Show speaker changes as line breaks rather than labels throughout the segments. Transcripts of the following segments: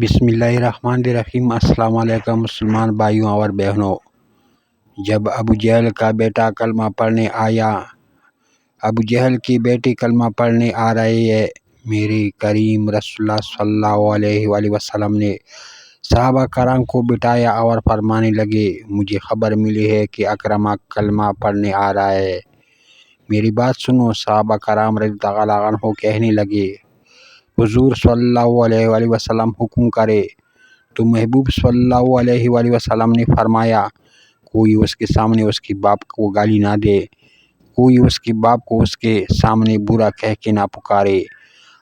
بسم اللہ الرحمن الرحیم۔ السلام علیکم مسلمان بھائیوں اور بہنوں۔ جب ابو جہل کا بیٹا کلمہ پڑھنے آیا، ابو جہل کی بیٹی کلمہ پڑھنے آ رہی ہے، میرے کریم رسول اللہ صلی اللہ علیہ وآلہ وسلم نے صحابہ کرام کو بٹھایا اور فرمانے لگے، مجھے خبر ملی ہے کہ اکرمہ کلمہ پڑھنے آ رہا ہے، میری بات سنو۔ صحابہ کرام رضی اللہ عنہ کہنے لگے، حضور صلی اللہ علیہ وآلہ وسلم حکم کرے۔ تو محبوب صلی اللہ علیہ وآلہ وسلم نے فرمایا، کوئی اس کے سامنے اس کے باپ کو گالی نہ دے، کوئی اس کے باپ کو اس کے سامنے برا کہہ کے نہ پکارے۔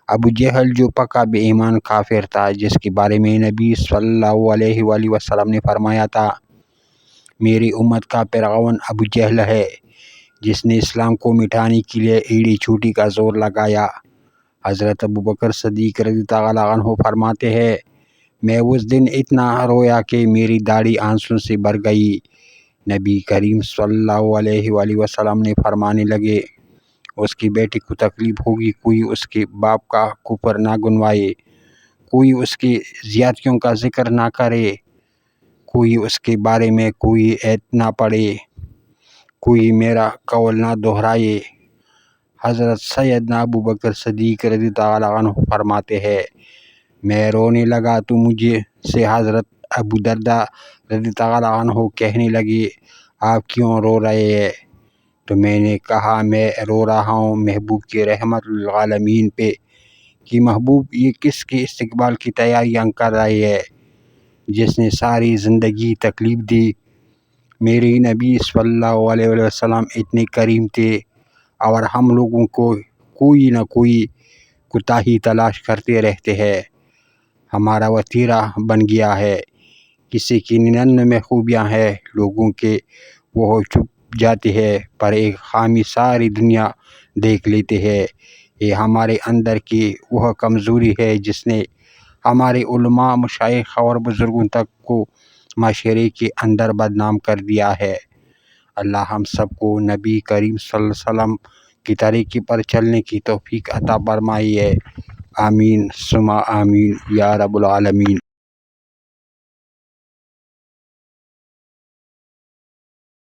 ابو جہل جو پکا بے ایمان کافر تھا، جس کے بارے میں نبی صلی اللہ علیہ وآلہ وسلم نے فرمایا تھا، میری امت کا فرعون ابو جہل ہے، جس نے اسلام کو مٹانے کے لیے ایڑی چوٹی کا زور لگایا۔ حضرت ابوبکر صدیق رضی اللہ عنہ فرماتے ہیں، میں اس دن اتنا رویا کہ میری داڑھی آنسوں سے بھر گئی۔ نبی کریم صلی اللہ علیہ وآلہ وسلم نے فرمانے لگے، اس کی بیٹی کو تکلیف ہوگی، کوئی اس کے باپ کا کفر نہ گنوائے، کوئی اس کی زیادتیوں کا ذکر نہ کرے، کوئی اس کے بارے میں کوئی ایت نہ پڑھے، کوئی میرا قول نہ دہرائے۔ حضرت سیدنا ابوبکر صدیق رضی اللہ عنہ فرماتے ہیں، میں رونے لگا تو مجھے سے حضرت ابو درداء رضی اللہ عنہ کہنے لگے، آپ کیوں رو رہے ہیں؟ تو میں نے کہا، میں رو رہا ہوں محبوب کی رحمت للعالمین پہ، کہ محبوب یہ کس کے استقبال کی تیاریاں کر رہے ہے، جس نے ساری زندگی تکلیف دی۔ میرے نبی صلی اللہ علیہ وسلم اتنے کریم تھے، اور ہم لوگوں کو کوئی نہ کوئی کوتاہی تلاش کرتے رہتے ہیں۔ ہمارا وتیرہ بن گیا ہے، کسی کی 99 خوبیاں ہیں لوگوں کے، وہ چھپ جاتی ہے، پر ایک خامی ساری دنیا دیکھ لیتے ہے۔ یہ ہمارے اندر کی وہ کمزوری ہے جس نے ہمارے علماء، مشائخ اور بزرگوں تک کو معاشرے کے اندر بدنام کر دیا ہے۔ اللہ ہم سب کو نبی کریم صلی اللہ علیہ وسلم کی طریقے پر چلنے کی توفیق عطا فرمائی ہے۔ آمین ثم آمین یا رب العالمین۔